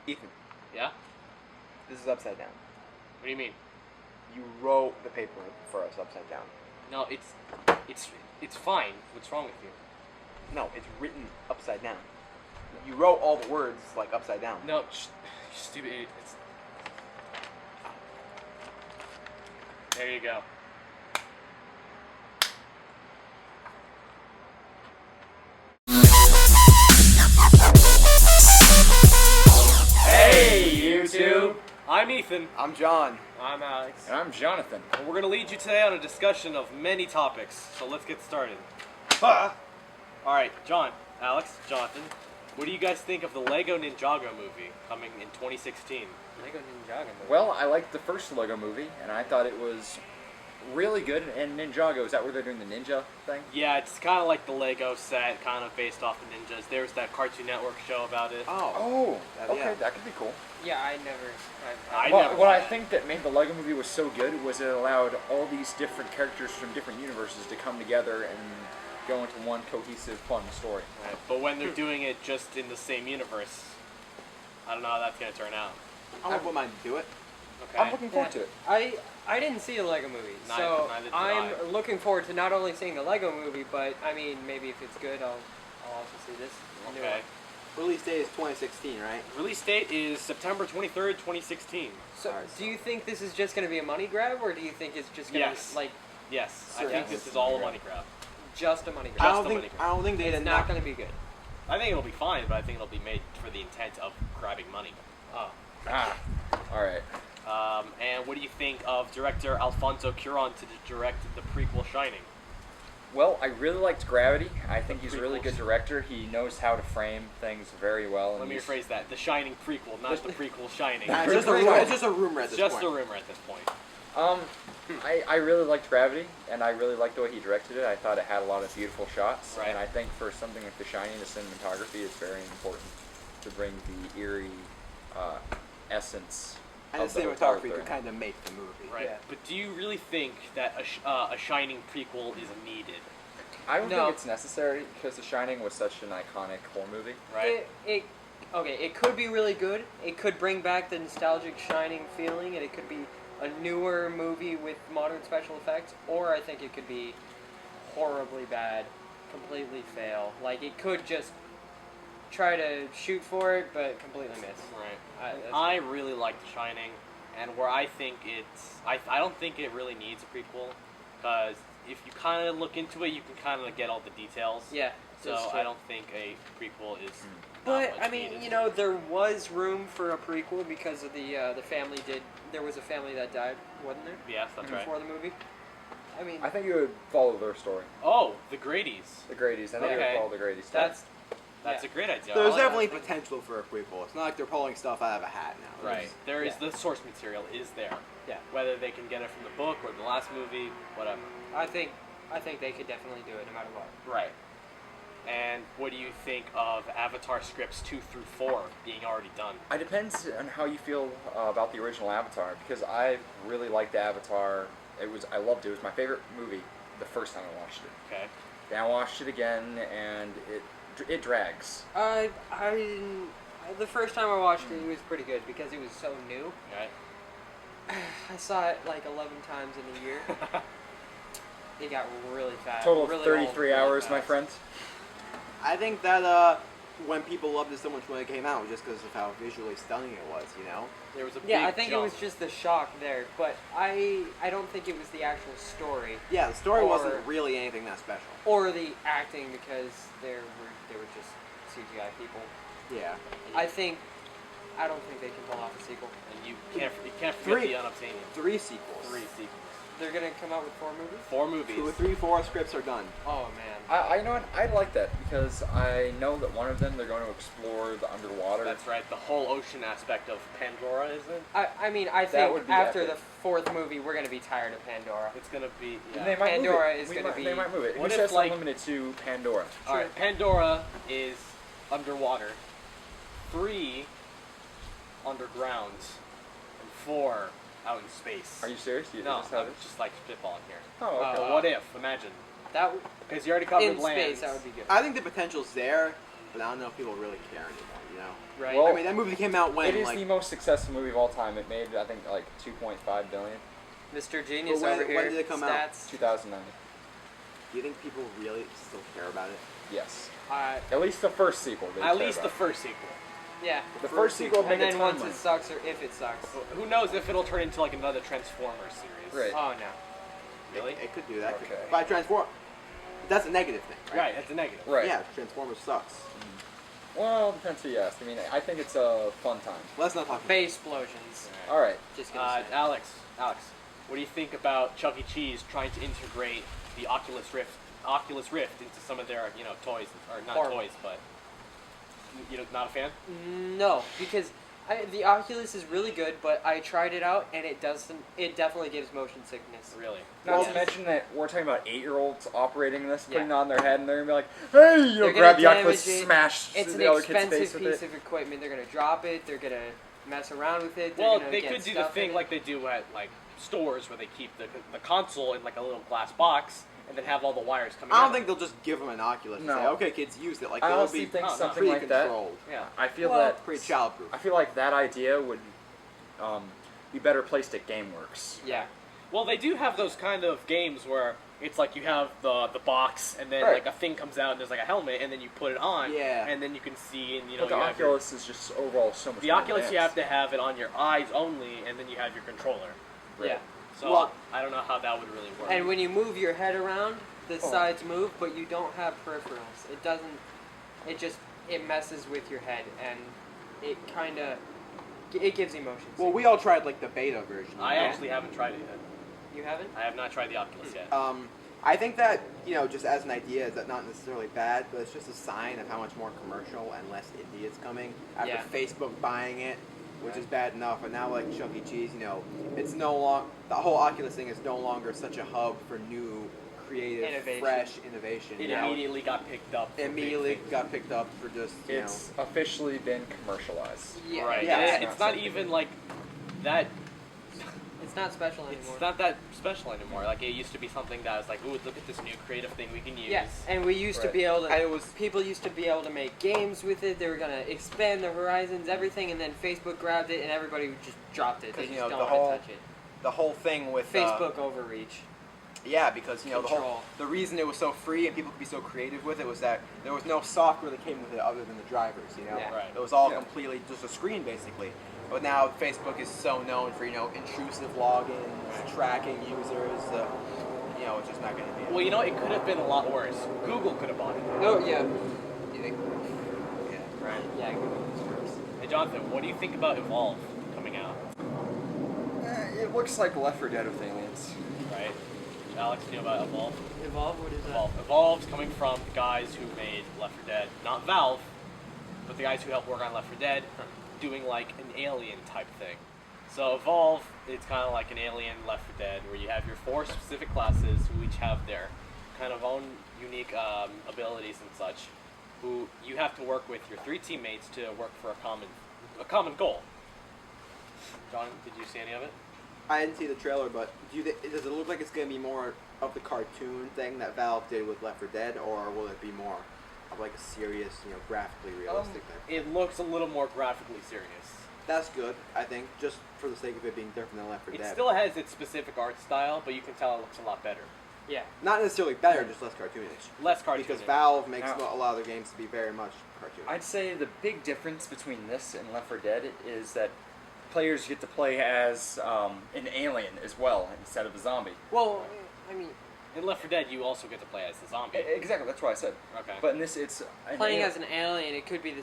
Ethan, Yeah? this is upside down. What do you mean? You wrote the paper for us upside down. No, it's fine. What's wrong with you? No, it's written upside down. You wrote all the words like upside down. No, you stupid idiot. There you go. Hey, YouTube! I'm Ethan. I'm John. I'm Alex. And I'm Jonathan. And we're going to lead you today on a discussion of many topics, so let's get started. Alright, John, Alex, Jonathan, what do you guys think of the Lego Ninjago movie coming in 2016? Lego Ninjago movie. Well, I liked the first Lego movie, and I thought it was really good. And Ninjago, is that where they're doing the ninja thing? Yeah, it's kind of like the Lego set, kind of based off the ninjas. There was that Cartoon Network show about it. Oh, okay, yeah. that could be cool. Yeah, I never. What I think that made the Lego movie was so good was it allowed all these different characters from different universes to come together and go into one cohesive, fun story. Right. But when they're doing it just in the same universe, I don't know how that's going to turn out. I wouldn't mind to do it. Okay. I'm looking forward to it. I didn't see the Lego movie, Neither did I. I'm looking forward to not only seeing the Lego movie, but I mean maybe if it's good, I'll also see this. new Okay. one. Release date is 2016, right? Release date is September 23rd, 2016. So, do you think this is just going to be a money grab, or do you think it's just going to Yes. be like Yes, I Sure. think this is all a money grab. just a money Just grab? a money grab. I don't think they It's did not going to be good. I think it'll be fine, but I think it'll be made for the intent of grabbing money. Alright. And what do you think of director Alfonso Cuarón to direct the prequel Shining? Well, I really liked Gravity. I think he's a really Prequels. good director. He knows how to frame things very well. Let And me he's- rephrase that. The Shining prequel, not the prequel Shining. It's It's just a rumor at It's this just point. a rumor at this point. I really liked Gravity, and I really liked the way he directed it. I thought it had a lot of beautiful shots, Right. and I think for something like The Shining, the cinematography is very important to bring the eerie essence And of the the hotel cinematography thing. could kind of make the movie. Right. Yeah. But do you really think that a Shining prequel is needed? I don't No. think it's necessary because The Shining was such an iconic horror movie. Right. It could be really good. It could bring back the nostalgic Shining feeling, and it could be a newer movie with modern special effects, or I think it could be horribly bad, completely fail. Like, it could just try to shoot for it, but completely miss. Right. I really like The Shining, and where I think I don't think it really needs a prequel, because if you kind of look into it, you can kind of get all the details. Yeah. So that's true. I don't think a prequel is. But not much I mean, needed. you know, there was room for a prequel because of the family did. There was a family that died, wasn't there? Yes, that's right. Before the movie. I mean, I think you would follow their story. Oh, the Grady's. The Grady's. I think you Okay. would follow the Grady's. That's Yeah. a great idea. There's I like definitely that. potential for a prequel. It's not like they're pulling stuff out of a hat now. Right. There is Yeah. the source material is there. Yeah. Whether they can get it from the book or the last movie, whatever. I think they could definitely do it no matter what. Right. And what do you think of Avatar scripts 2 through 4 being already done? It depends on how you feel about the original Avatar, because I really liked Avatar. I loved it. It was my favorite movie the first time I watched it. Okay. Then I watched it again, and it drags. I didn't. The first time I watched it, it was pretty good because it was so new. Right. I saw it like 11 times in a year. It got really fast. Total of really 33 old, really hours, my fast. friend. I think that when people loved it so much when it came out, just because of how visually stunning it was, you know? There was a Yeah, big I think jump. it was just the shock there, but I don't think it was the actual story Yeah, the story Or- wasn't really anything that special. or the acting because they were just CGI people. Yeah. I don't think they can pull off a sequel. And you can't forget Three. the unobtainium. 3 sequels. 3 sequels. They're gonna come out with 4 movies. 4 movies. 2, 3, 4 scripts are done. Oh man. I know what, I like that because I know that one of them they're going to explore the underwater. That's right. The whole ocean aspect of Pandora, isn't it? I mean, I That think would be after epic. the 4th movie, we're gonna be tired of Pandora. It's gonna be. Yeah. They might Pandora move it. is We gonna might- be- They might move it. What Who's if, just like- limited to Pandora? All right. Pandora is underwater. 3 underground, and 4 out in space. Are you serious? You No, just have I'm it? just like spitballing here. Oh, okay. What if? Imagine. That Because you already covered in land. space, that would be good. I think the potential's there. but I don't know if people really care anymore. You know. Right. Well, I mean, that movie came out when It is like the most successful movie of all time. It made, I think, like 2.5 billion. Mr. Genius But over here. when did it come out? Stats. 2009. do you think people really still care about it? Yes. Uh, At least the first sequel. they At care least the about. first sequel. yeah. The first sequel And made a then ton once of money. it sucks or if it sucks. Who knows if it'll turn into like another Transformers series? Right. Oh no. Really? It could do that. Okay. But Transform. That's a negative thing, right? Right. That's a negative. Right. Yeah, Transformers sucks. Well, depends who you ask. I mean, I think it's a fun time. Let's not talk. Face explosions. All right. Just gonna say. Alex, what do you think about Chuck E. Cheese trying to integrate the Oculus Rift into some of their, toys, or not Horrible. toys, but not a fan? No, because the Oculus is really good, but I tried it out and it doesn't. It definitely gives motion sickness. Really? Not Yes. to mention that we're talking about 8-year-olds operating this, putting it Yeah. on their head, and they're gonna be like, "Hey, you know, They're grab gonna the Oculus, damage it. smash It's an the other kid's expensive face with piece it." of equipment. They're gonna drop it. They're gonna mess around with it. They're Well, gonna they get could do the stuff thing in like they do at like stores where they keep the console in like a little glass box and then have all the wires coming out. I don't think they'll just give them an Oculus and No. say, "Okay, kids, use it." Like I they'll honestly be think no, something like that. pre-controlled, Yeah. I feel Well, that pretty childproof. I feel like that idea would be better placed at GameWorks. Yeah. Well, they do have those kind of games where it's like you have the box and then Right. like a thing comes out and there's like a helmet and then you put it on Yeah. and then you can see and But the you have your- Oculus is just overall so much the more Oculus you have advanced. to have it on your eyes only and then you have your controller. Right. Yeah. So Well- I don't know how that would really work. And when you move your head around, the Oh. sides move, but you don't have peripherals. It doesn't. It messes with your head, and it kind of. It gives emotions. Well, we all tried like the beta version. I you know? actually haven't tried it yet. You haven't? I have not tried the Oculus yet. I think that, just as an idea, is that not necessarily bad, but it's just a sign of how much more commercial and less indie it's coming. After Yeah. Facebook buying it, which is bad enough, and now like Chuck E. Cheese, it's no longer, the whole Oculus thing is no longer such a hub for new, creative, Innovation. fresh innovation. It Now, immediately got picked up. for immediately big things. got picked up for just, It's officially been commercialized. Yeah. Right. Yeah. Yeah. It's It's not not something- even like that. It's not special anymore. It's not that special anymore. Like it used to be something that was like, ooh, look at this new creative thing we can use. Yeah, and we used to Right. be able to. And it was- people used to be able to make games with it. They were gonna expand the horizons, everything, and then Facebook grabbed it, and everybody just dropped it. They 'Cause, just don't the want whole- to touch it. the whole thing with Facebook overreach. Yeah, because Control. the reason it was so free and people could be so creative with it was that there was no software that came with it other than the drivers. Yeah. Right. It was all Yeah. completely just a screen basically. But now Facebook is so known for intrusive logins, tracking users. It's just not going to be. Well, it could have been a lot worse. Google could have bought it. Oh yeah. You think? Yeah. Right. Yeah. Hey, Jonathan, what do you think about Evolve coming out? It looks like Left 4 Dead with aliens. Right. Alex, you know about Evolve? Evolve. What is that? Evolve's coming from the guys who made Left 4 Dead, not Valve, but the guys who helped work on Left 4 Dead, doing like an alien type thing. So Evolve, it's kind of like an alien Left 4 Dead, where you have your 4 specific classes who each have their kind of own unique abilities and such, who you have to work with your 3 teammates to work for a common goal. John, did you see any of it? I didn't see the trailer, but does it look like it's going to be more of the cartoon thing that Valve did with Left 4 Dead, or will it be more of like a serious, graphically realistic thing? It looks a little more graphically serious. That's good, I think, just for the sake of it being different than Left 4 It Dead. still has its specific art style, but you can tell it looks a lot better. Yeah. Not necessarily better, just less cartoonish. Less cartoonish. Because Valve makes Now- a lot of their games to be very much cartoonish. I'd say the big difference between this and Left 4 Dead is that players get to play as an alien as well instead of a zombie. Well, I mean, In Left 4 Dead, you also get to play as the zombie. Exactly, that's what I said. Okay. But in this, it's an playing alien. as an alien, it could be the